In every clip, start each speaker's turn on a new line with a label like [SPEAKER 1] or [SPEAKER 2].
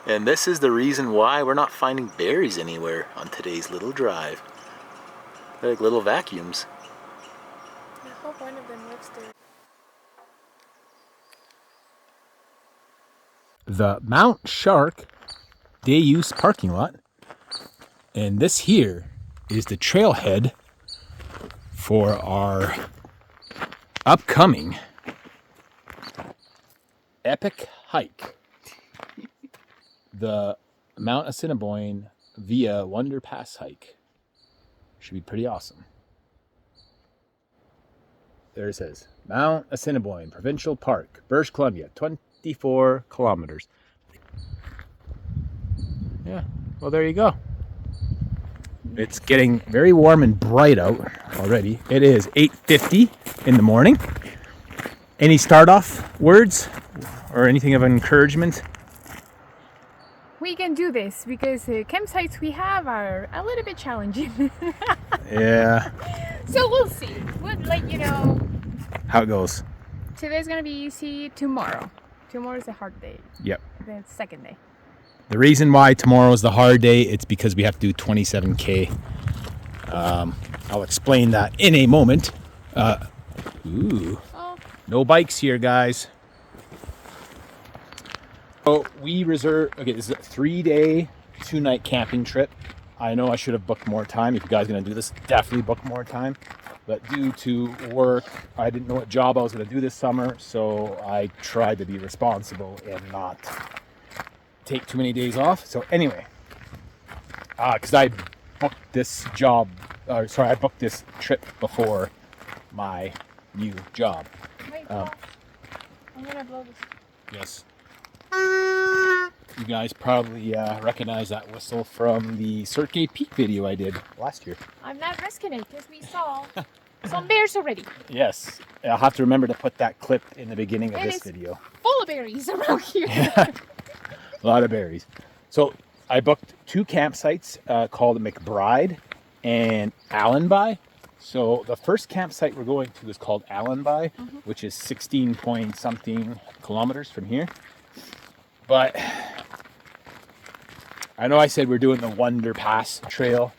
[SPEAKER 1] And this is the reason why we're not finding berries anywhere on today's little drive. They're like little vacuums.
[SPEAKER 2] I hope one of them lives there.
[SPEAKER 1] The Mount Shark day use parking lot. And this here is the trailhead for our upcoming epic hike. The Mount Assiniboine via Wonder Pass hike. Should be pretty awesome. There it says, Mount Assiniboine Provincial Park, British Columbia, 24 kilometers. Yeah, well there you go. It's getting very warm and bright out already. It is 8:50 in the morning. Any start off words or anything of encouragement?
[SPEAKER 2] We can do this because the campsites we have are a little bit challenging.
[SPEAKER 1] Yeah.
[SPEAKER 2] So we'll see. We'll let you know.
[SPEAKER 1] How it goes.
[SPEAKER 2] Today's gonna be easy. Tomorrow is a hard day.
[SPEAKER 1] Yep.
[SPEAKER 2] The second day.
[SPEAKER 1] The reason why tomorrow is the hard day, it's because we have to do 27K. I'll explain that in a moment. No bikes here, guys. So we reserve, okay, this is a 3-day, 2-night camping trip. I know I should have booked more time. If you guys are going to do this, definitely book more time. But due to work, I didn't know what job I was going to do this summer. So I tried to be responsible and not take too many days off. So anyway, because I booked this job, I booked this trip before my new job.
[SPEAKER 2] Wait, I'm gonna blow this.
[SPEAKER 1] Yes. You guys probably recognize that whistle from the Cirque Peak video I did last year.
[SPEAKER 2] I'm not risking it because we saw some bears already.
[SPEAKER 1] Yes. I'll have to remember to put that clip in the beginning of
[SPEAKER 2] And
[SPEAKER 1] this
[SPEAKER 2] it's
[SPEAKER 1] video.
[SPEAKER 2] full of berries around here.
[SPEAKER 1] A lot of berries. So I booked 2 campsites called McBride and Allenby. So the first campsite we're going to is called Allenby, which is 16 point something kilometers from here. But I know I said we're doing the Wonder Pass trail.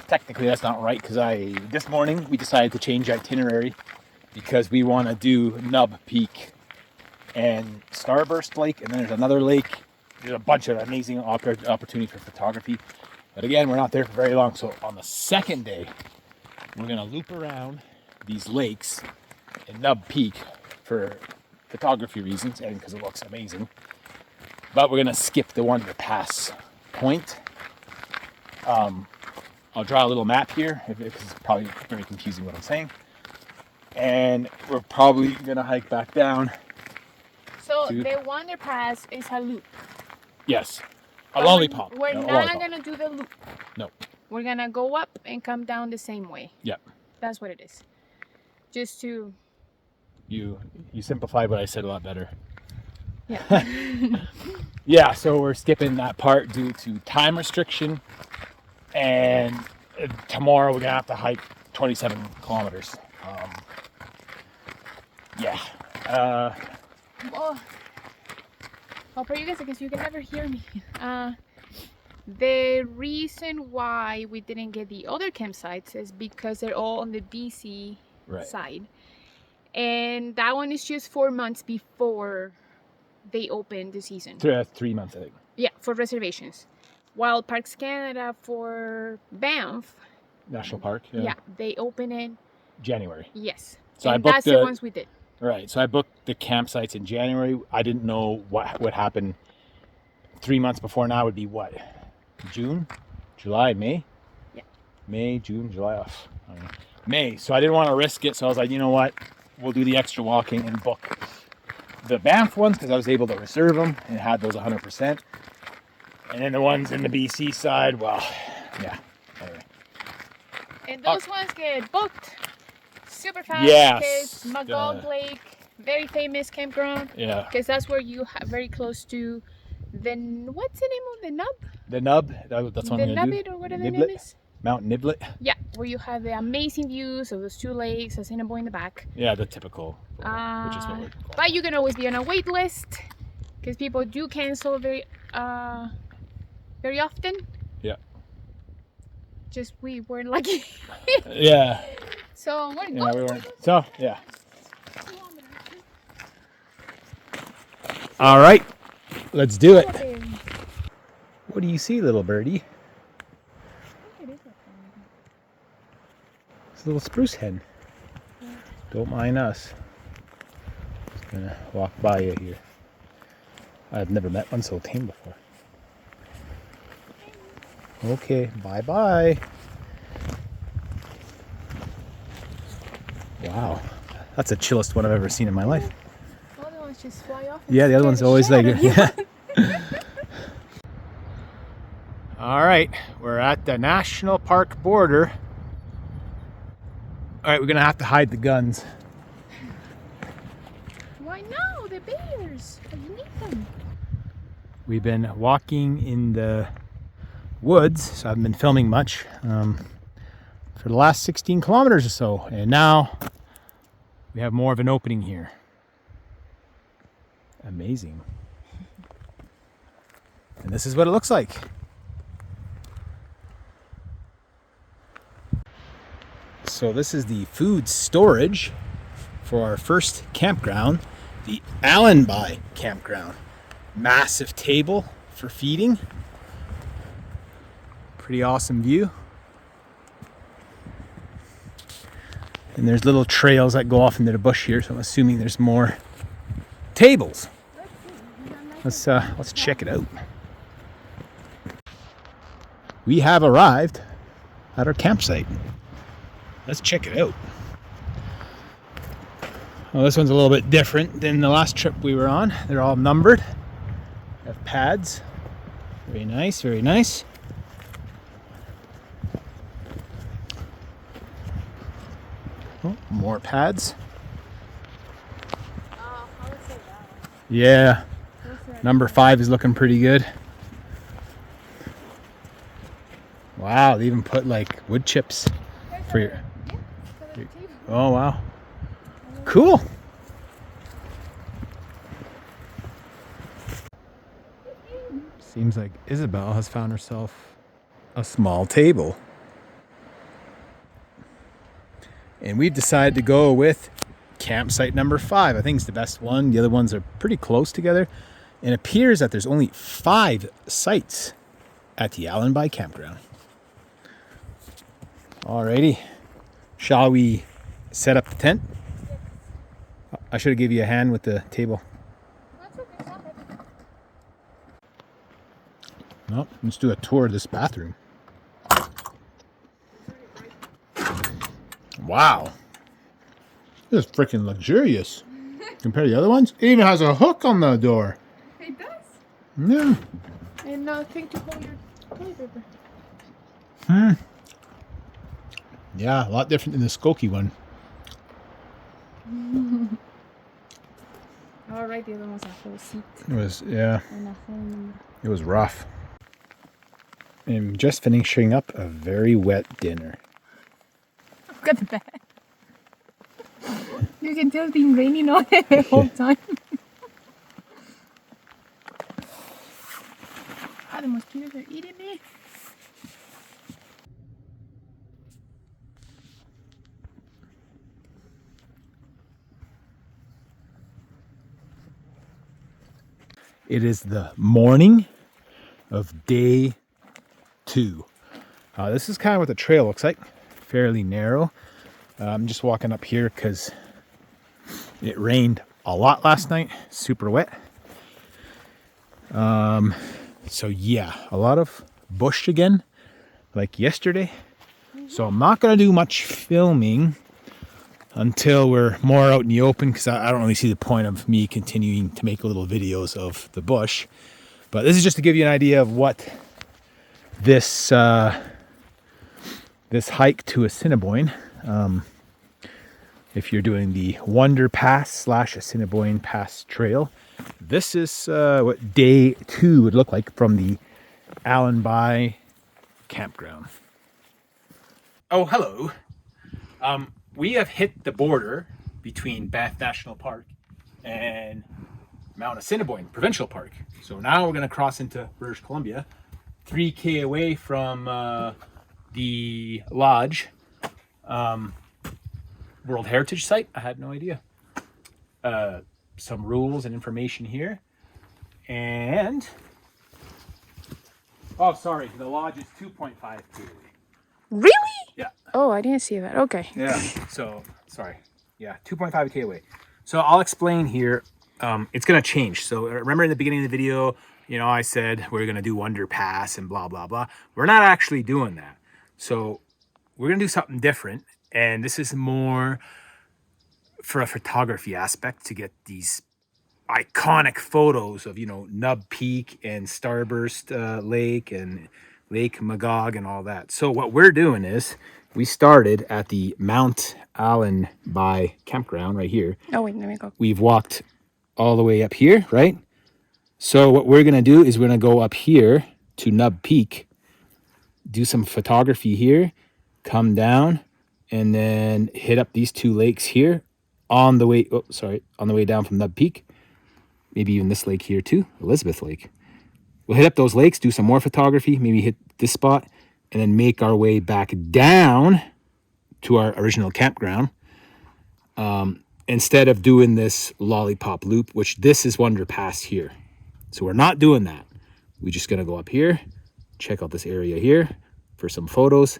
[SPEAKER 1] Technically that's not right because this morning we decided to change itinerary because we want to do Nub Peak and Starburst Lake, and then there's another lake. There's a bunch of amazing opportunities for photography. But again, we're not there for very long. So on the second day, we're going to loop around these lakes in Nub Peak for photography reasons and because it looks amazing. But we're going to skip the Wonder Pass point. I'll draw a little map here because it's probably very confusing what I'm saying. And we're probably going to hike back down.
[SPEAKER 2] So the Wonder Pass is a loop.
[SPEAKER 1] Yes. A lollipop.
[SPEAKER 2] We're not going to do the loop.
[SPEAKER 1] No.
[SPEAKER 2] We're going to go up and come down the same way.
[SPEAKER 1] Yep.
[SPEAKER 2] That's what it is. Just to...
[SPEAKER 1] You simplified what I said a lot better.
[SPEAKER 2] Yeah.
[SPEAKER 1] Yeah, so we're skipping that part due to time restriction. And tomorrow we're going to have to hike 27 kilometers. Yeah.
[SPEAKER 2] Well, I'll put you guys because you can never hear me. The reason why we didn't get the other campsites is because they're all on the BC side. And that one is just 4 months before they open the season.
[SPEAKER 1] 3 months, I think.
[SPEAKER 2] Yeah, for reservations. While Parks Canada for Banff
[SPEAKER 1] National Park.
[SPEAKER 2] Yeah, they open in
[SPEAKER 1] January.
[SPEAKER 2] Yes.
[SPEAKER 1] So
[SPEAKER 2] and that's the ones we did.
[SPEAKER 1] Right. So I booked the campsites in January. I didn't know what would happen 3 months before now would be what? June? July? May?
[SPEAKER 2] Yeah.
[SPEAKER 1] May, June, July off. May. So I didn't want to risk it. So I was like, you know what? We'll do the extra walking and book the Banff ones because I was able to reserve them and had those 100%. And then the ones in the BC side, well, yeah. Anyway.
[SPEAKER 2] And those ones get booked super fast.
[SPEAKER 1] Yes.
[SPEAKER 2] Because McBride Lake, very famous campground.
[SPEAKER 1] Yeah.
[SPEAKER 2] Because that's where you have very close to the, what's the name of the nub?
[SPEAKER 1] The nub. That's what I'm going to do.
[SPEAKER 2] Nublet or whatever the name is.
[SPEAKER 1] Mount Nublet.
[SPEAKER 2] Yeah, where you have the amazing views of those 2 lakes, Assiniboine in the back.
[SPEAKER 1] Yeah, the typical. Which is what
[SPEAKER 2] but you can always be on a wait list because people do cancel very very often.
[SPEAKER 1] Yeah.
[SPEAKER 2] Just we weren't lucky.
[SPEAKER 1] Yeah.
[SPEAKER 2] So we're
[SPEAKER 1] Yeah, we weren't. So yeah. All right, let's do it. What do you see, little birdie? It's a little spruce hen. Don't mind us. Just gonna walk by you here. I've never met one so tame before. Okay, bye-bye. Wow, that's the chillest one I've ever seen in my life.
[SPEAKER 2] The other ones just fly off.
[SPEAKER 1] Yeah, the other one's always like, yeah. All right, we're at the national park border. All right, we're gonna have to hide the guns.
[SPEAKER 2] Why no? The bears. You need them.
[SPEAKER 1] We've been walking in the woods, so I haven't been filming much for the last 16 kilometers or so, and now we have more of an opening here. Amazing. And this is what it looks like. So this is the food storage for our first campground, the Allenby Campground. Massive table for feeding. Pretty awesome view. And there's little trails that go off into the bush here, so I'm assuming there's more tables. Let's check it out. We have arrived at our campsite. Let's check it out. Well, this one's a little bit different than the last trip we were on. They're all numbered. Have pads. Very nice, very nice. Oh, more pads.
[SPEAKER 2] Oh, I would say that one.
[SPEAKER 1] Yeah. Number 5 is looking pretty good. Wow, they even put like wood chips for your... Oh, wow. Cool. Seems like Isabel has found herself a small table. And we've decided to go with campsite number 5. I think it's the best one. The other ones are pretty close together. And it appears that there's only 5 sites at the Allenby Campground. Alrighty. Shall we set up the tent? I should have given you a hand with the table.
[SPEAKER 2] That's okay.
[SPEAKER 1] Well, let's do a tour of this bathroom. Wow. This is freaking luxurious compared to the other ones. It even has a hook on the door.
[SPEAKER 2] It does.
[SPEAKER 1] Yeah.
[SPEAKER 2] And thing to hold your toilet paper.
[SPEAKER 1] Yeah, a lot different than the Skokie one.
[SPEAKER 2] All right, the other one's a whole seat.
[SPEAKER 1] It was, yeah.
[SPEAKER 2] And a whole...
[SPEAKER 1] It was rough. I'm just finishing up a very wet dinner.
[SPEAKER 2] Look at the bed. You can tell it's been raining on it the whole time. Ah, the mosquitoes are eating me.
[SPEAKER 1] It is the morning of day 2. This is kind of what the trail looks like. Fairly narrow. I'm just walking up here because it rained a lot last night. Super wet. So yeah, a lot of bush again, like yesterday. So I'm not going to do much filming until we're more out in the open, because I don't really see the point of me continuing to make little videos of the bush. But this is just to give you an idea of what this this hike to Assiniboine, if you're doing the Wonder Pass / Assiniboine Pass Trail, this is what day 2 would look like from the Allenby Campground. Oh, hello. We have hit the border between Banff National Park and Mount Assiniboine Provincial Park. So now we're going to cross into British Columbia, 3K away from the lodge. World Heritage Site. I had no idea. Some rules and information here. And, oh, sorry, the lodge is 2.5K.
[SPEAKER 2] Really?
[SPEAKER 1] Yeah.
[SPEAKER 2] Oh, I didn't see that. Okay.
[SPEAKER 1] Yeah. So, sorry. Yeah, 2.5K away. So I'll explain here. It's going to change. So remember in the beginning of the video, you know, I said we're going to do Wonder Pass and blah, blah, blah. We're not actually doing that. So we're going to do something different. And this is more for a photography aspect to get these iconic photos of, you know, Nub Peak and Starburst Lake and Lake Magog and all that. So what we're doing is we started at the Mount Allenby Campground right here.
[SPEAKER 2] Oh, wait, let me go.
[SPEAKER 1] We've walked all the way up here, right? So what we're going to do is we're going to go up here to Nub Peak, do some photography here, come down, and then hit up these two lakes here on the way, on the way down from Nub Peak. Maybe even this lake here too, Elizabeth Lake. We'll hit up those lakes, do some more photography, maybe hit this spot, and then make our way back down to our original campground. Instead of doing this lollipop loop, which this is Wonder Pass here. So we're not doing that. We're just gonna go up here, check out this area here for some photos,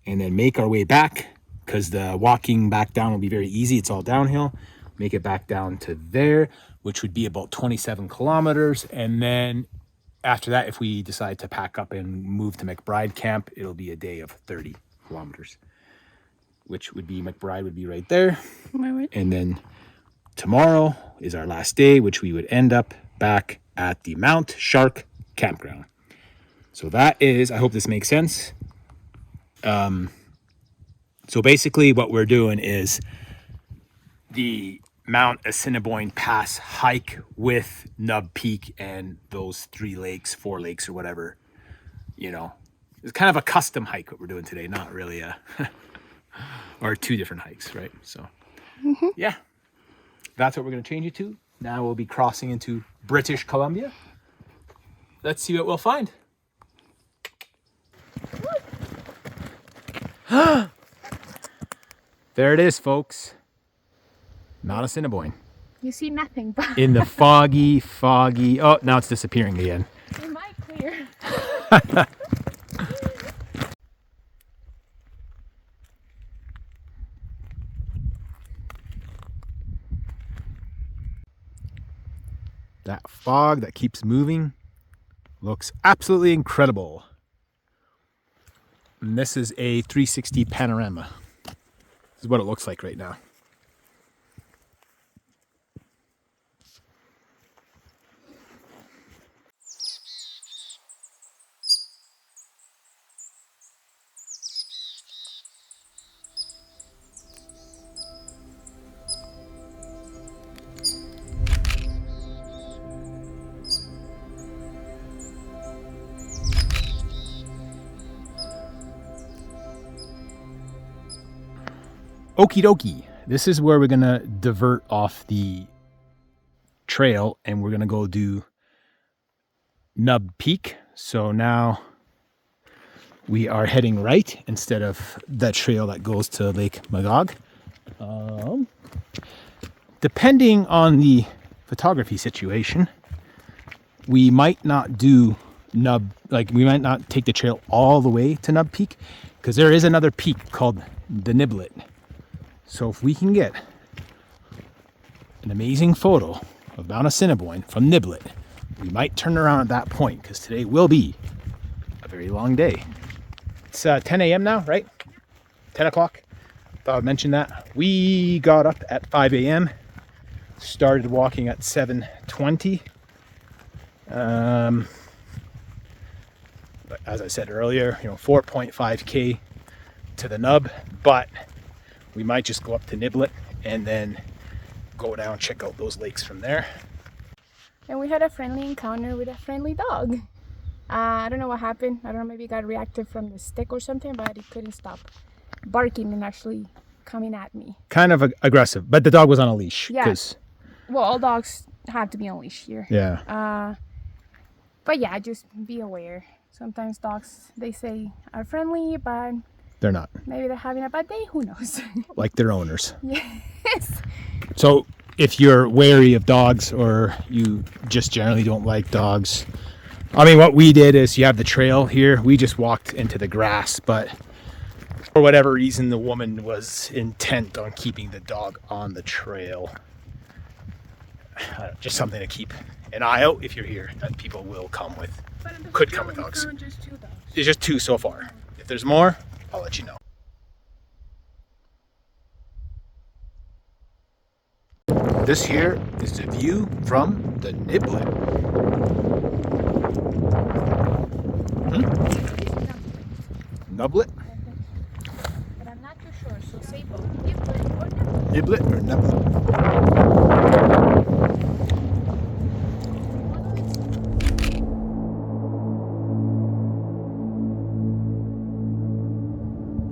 [SPEAKER 1] and then make our way back, because the walking back down will be very easy. It's all downhill. Make it back down to there, which would be about 27 kilometers. And then after that, if we decide to pack up and move to McBride camp, it'll be a day of 30 kilometers, which would be, McBride would be right there. And then tomorrow is our last day, which we would end up back at the Mount Shark Campground. So that is, I hope this makes sense. So basically what we're doing is the Mount Assiniboine Pass hike with Nub Peak and those 3 lakes, 4 lakes or whatever, you know. It's kind of a custom hike what we're doing today, not really a or 2 different hikes, right? So yeah, that's what we're going to change it to. Now we'll be crossing into British Columbia. Let's see what we'll find. There it is, folks. Mount Assiniboine.
[SPEAKER 2] You see nothing, but
[SPEAKER 1] In the foggy, oh, now it's disappearing again.
[SPEAKER 2] it might clear.
[SPEAKER 1] That fog that keeps moving looks absolutely incredible. And this is a 360 panorama. This is what it looks like right now. Okie dokie. This is where we're going to divert off the trail and we're going to go do Nub Peak. So now we are heading right instead of that trail that goes to Lake Magog. Depending on the photography situation, we might not do we might not take the trail all the way to Nub Peak, because there is another peak called the Nublet. So if we can get an amazing photo of Mount Assiniboine from Nublet, we might turn around at that point, because today will be a very long day. It's 10 a.m. now, right? 10 o'clock. Thought I'd mention that. We got up at 5 a.m. Started walking at 7:20. As I said earlier, 4.5K to the nub, but we might just go up to Nublet and then go down and check out those lakes from there.
[SPEAKER 2] And we had a friendly encounter with a friendly dog. I don't know what happened. I don't know, maybe it got reactive from the stick or something, but it couldn't stop barking and actually coming at me.
[SPEAKER 1] Kind of aggressive, but the dog was on a leash.
[SPEAKER 2] Yeah. Well, all dogs have to be on leash here.
[SPEAKER 1] Yeah.
[SPEAKER 2] But yeah, just be aware. Sometimes dogs, they say, are friendly, but
[SPEAKER 1] they're not.
[SPEAKER 2] Maybe they're having a bad day. Who knows?
[SPEAKER 1] Like their owners.
[SPEAKER 2] Yes.
[SPEAKER 1] So if you're wary of dogs or you just generally don't like dogs, I mean, what we did is you have the trail here. We just walked into the grass, but for whatever reason, the woman was intent on keeping the dog on the trail. Just something to keep an eye out if you're here, that people will come with. Could come with dogs.
[SPEAKER 2] Just 2 dogs.
[SPEAKER 1] It's just 2 so far. If there's more, I'll let you know. This here is the view from the Nublet. Nublet?
[SPEAKER 2] But I'm not too sure, so say both. Nublet or Nublet?
[SPEAKER 1] Nublet or Nublet?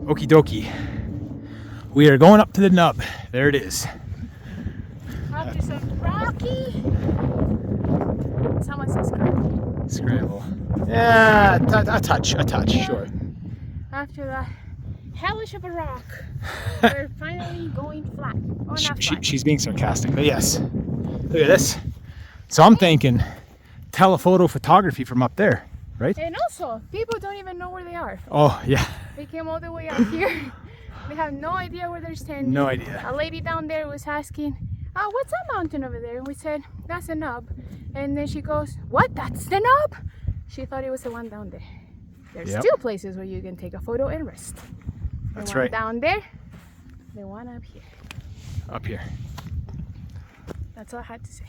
[SPEAKER 1] Okie dokie. We are going up to the nub. There it is.
[SPEAKER 2] After some rocky. Someone says scramble.
[SPEAKER 1] Scramble. Yeah, a touch, sure.
[SPEAKER 2] After that hellish of a rock, we're finally going flat. Oh, not flat.
[SPEAKER 1] She's being sarcastic, but yes. Look at this. So I'm thinking telephoto photography from up there, right?
[SPEAKER 2] And also, people don't even know where they are.
[SPEAKER 1] Oh, yeah.
[SPEAKER 2] They came all the way out here. They have no idea where they're standing.
[SPEAKER 1] No idea.
[SPEAKER 2] A lady down there was asking, oh, what's that mountain over there? And we said, that's a nub. And then she goes, what? That's the nub? She thought it was the one down there. There's 2 places where you can take a photo and rest.
[SPEAKER 1] That's
[SPEAKER 2] one
[SPEAKER 1] right.
[SPEAKER 2] Down there, the one up here.
[SPEAKER 1] Up here.
[SPEAKER 2] That's all I had to say.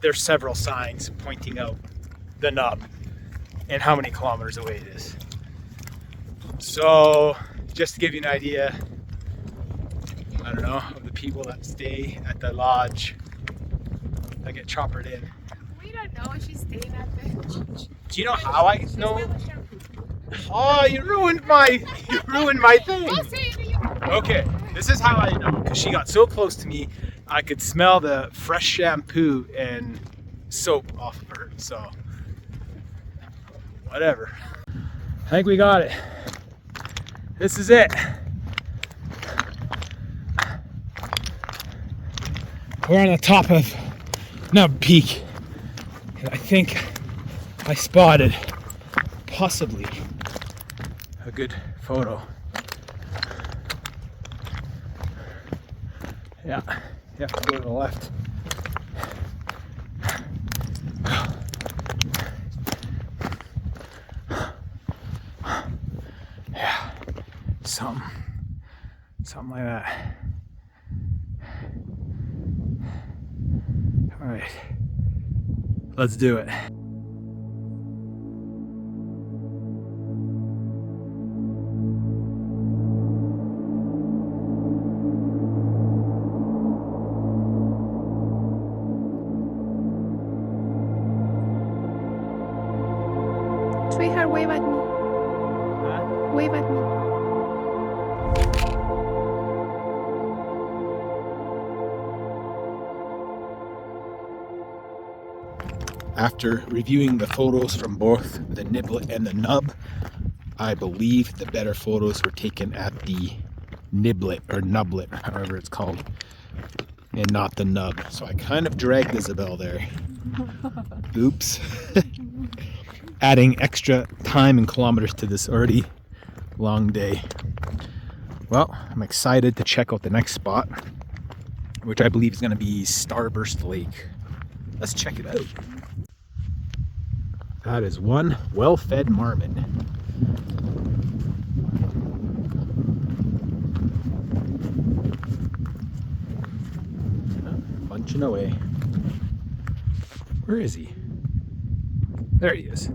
[SPEAKER 1] There's several signs pointing out the nub and how many kilometers away it is. So, just to give you an idea, I don't know, of the people that stay at the lodge that get choppered in.
[SPEAKER 2] We don't know if she's staying at the lodge.
[SPEAKER 1] Do you know how I know? Oh, you ruined my thing.
[SPEAKER 2] I'll say it to you.
[SPEAKER 1] Okay, this is how I know, because she got so close to me, I could smell the fresh shampoo and soap off of her, so whatever. I think we got it. This is it. We're on the top of Nub Peak, and I think I spotted possibly a good photo. Yeah, you have to go to the left. Yeah, something like that. All right, let's do it.
[SPEAKER 2] Sweetheart, wave at me. Wave at me.
[SPEAKER 1] After reviewing the photos from both the Nublet and the Nub, I believe the better photos were taken at the Nublet or Nublet, however it's called, and not the Nub. So I kind of dragged Isabel there. Oops. Adding extra time and kilometers to this already long day. Well, I'm excited to check out the next spot, which I believe is going to be Starburst Lake. Let's check it out. That is one well-fed marmot. Bunching away. Where is he? There he is.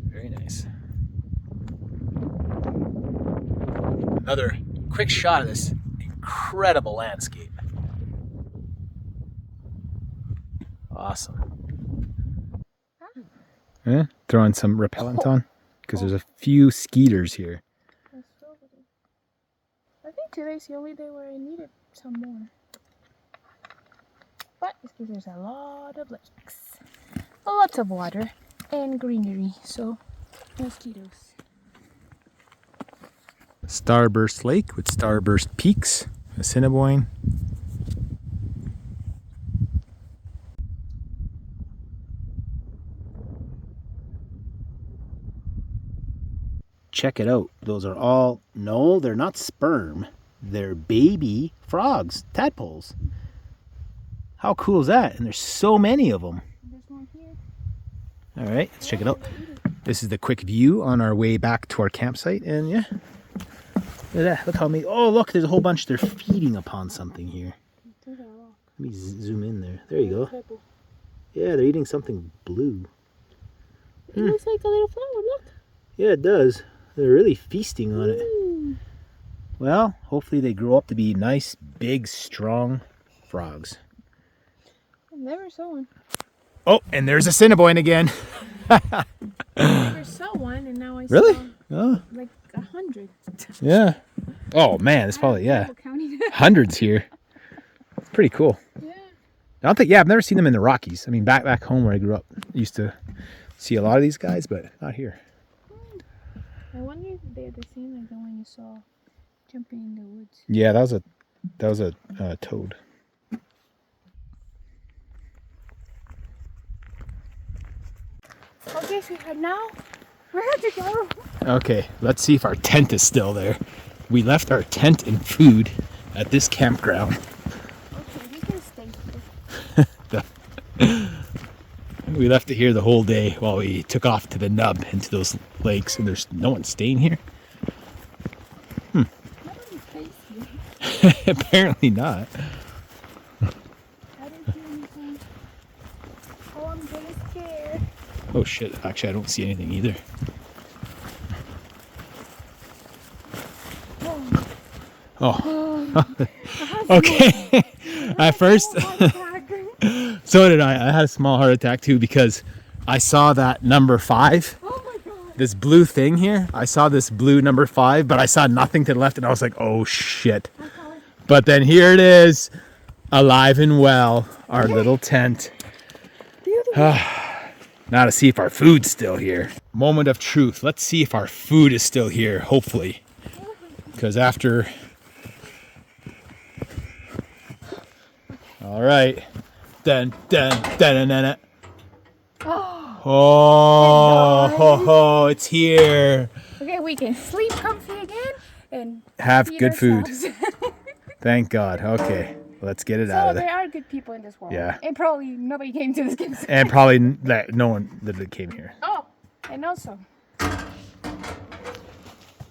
[SPEAKER 1] Very nice. Another quick shot of this incredible landscape. Awesome. Yeah, throwing some repellent on because there's a few skeeters here.
[SPEAKER 2] I think today's the only day where I needed some more. but it's because there's a lot of lakes, lots of water, and greenery, so mosquitoes.
[SPEAKER 1] Starburst Lake with Starburst Peaks, Assiniboine. Check it out. Those are all, no, they're not sperm. They're baby frogs, tadpoles. How cool is that? And there's so many of them.
[SPEAKER 2] There's one here.
[SPEAKER 1] All right, let's check it out. This is the quick view on our way back to our campsite. And yeah, look at that. Look how many, oh look, there's a whole bunch. They're feeding upon something here. Let me zoom in there. There you go. Yeah, they're eating something blue.
[SPEAKER 2] It looks like a little flower, look.
[SPEAKER 1] Yeah, it does. They're really feasting on it. Well, hopefully they grow up to be nice, big, strong frogs.
[SPEAKER 2] I've never saw one.
[SPEAKER 1] Oh, and there's Assiniboine again.
[SPEAKER 2] I never saw one, and now I
[SPEAKER 1] really?
[SPEAKER 2] saw like 100.
[SPEAKER 1] Yeah. Oh man, it's probably, yeah, hundreds here. It's pretty cool.
[SPEAKER 2] Yeah.
[SPEAKER 1] I don't think, yeah, I've never seen them in the Rockies. I mean, back home where I grew up, I used to see a lot of these guys, but not here.
[SPEAKER 2] I wonder if they're the same like the one you saw jumping in the woods.
[SPEAKER 1] Yeah, that was a toad.
[SPEAKER 2] Okay, sweetheart, now where to go?
[SPEAKER 1] Okay, let's see if our tent is still there. We left our tent and food at this campground.
[SPEAKER 2] Okay, we can stay here.
[SPEAKER 1] We left it here the whole day while we took off to the Nub into those lakes, and there's no one staying here.
[SPEAKER 2] Nobody stays here.
[SPEAKER 1] Apparently not.
[SPEAKER 2] I didn't see anything. Oh, I'm really scared.
[SPEAKER 1] Oh shit, actually I don't see anything either. Oh. Okay. At first, so did I. I had a small heart attack too because I saw that number 5.
[SPEAKER 2] Oh my god.
[SPEAKER 1] This blue thing here. I saw this blue number 5, but I saw nothing to the left, and I was like, oh shit.
[SPEAKER 2] Okay.
[SPEAKER 1] But then here it is, alive and well, our little tent. Now to see if our food's still here. Moment of truth. Let's see if our food is still here, hopefully. Because after... All right. Dun, dun, dun, dun, dun, dun. Oh, it's here.
[SPEAKER 2] Okay, we can sleep comfy again and
[SPEAKER 1] have
[SPEAKER 2] feed
[SPEAKER 1] good
[SPEAKER 2] ourselves.
[SPEAKER 1] Food. Thank God. Okay, let's get it out of there.
[SPEAKER 2] So there are good people in this world.
[SPEAKER 1] Yeah.
[SPEAKER 2] And probably nobody came to this campsite.
[SPEAKER 1] And probably no one that came here.
[SPEAKER 2] Oh, and also,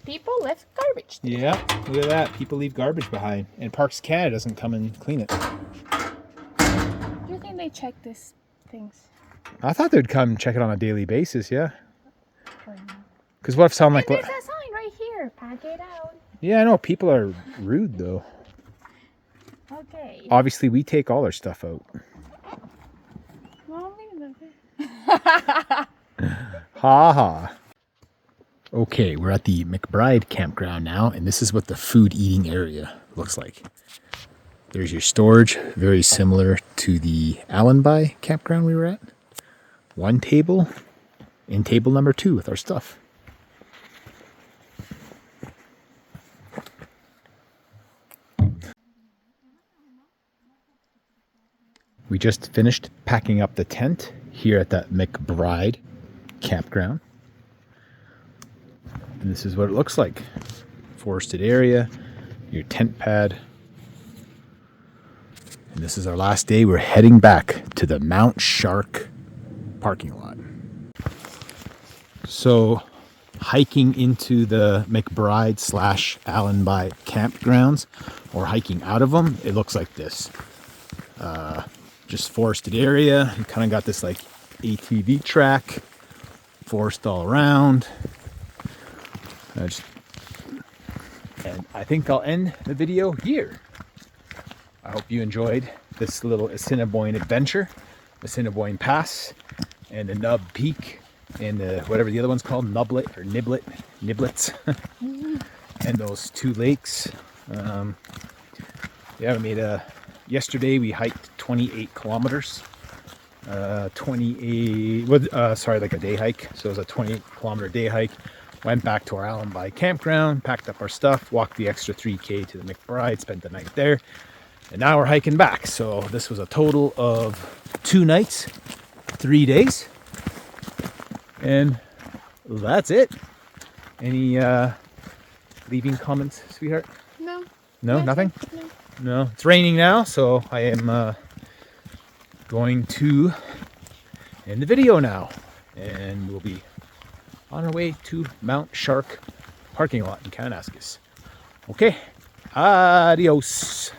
[SPEAKER 2] people left garbage.
[SPEAKER 1] Yeah, look at that. People leave garbage behind. And Parks Canada doesn't come and clean it.
[SPEAKER 2] Do you think they check these things?
[SPEAKER 1] I thought they'd come check it on a daily basis, yeah. Because what if sound like...
[SPEAKER 2] There's a sign right here. Pack it out.
[SPEAKER 1] Yeah, I know. People are rude, though.
[SPEAKER 2] Okay.
[SPEAKER 1] Obviously, we take all our stuff out.
[SPEAKER 2] Well, leave it there.
[SPEAKER 1] Ha ha. Okay, we're at the McBride Campground now, and this is what the food eating area looks like. There's your storage, very similar to the Allenby Campground we were at. One table, and table number 2 with our stuff. We just finished packing up the tent here at the McBride Campground. And this is what it looks like. Forested area, your tent pad. And this is our last day. We're heading back to the Mount Shark parking lot. So hiking into the McBride / Allenby campgrounds, or hiking out of them, it looks like this. Just forested area. You kind of got this like ATV track, forest all around. And I think I'll end the video here. I hope you enjoyed this little Assiniboine adventure, Assiniboine Pass, and the Nub Peak, and the, whatever the other one's called, Nublet or Niblets, and those 2 lakes. Yeah, we made yesterday we hiked 28 kilometers. 28, sorry, like a day hike. So it was a 28-kilometer day hike. Went back to our Allenby Campground, packed up our stuff, walked the extra 3K to the McBride, spent the night there. And now we're hiking back. So this was a total of 2 nights, 3 days. And that's it. Any leaving comments, sweetheart?
[SPEAKER 2] No.
[SPEAKER 1] No, nothing?
[SPEAKER 2] No.
[SPEAKER 1] No. It's raining now, so I am going to end the video now. And we'll be on our way to Mount Shark parking lot in Kananaskis. Okay. Adios.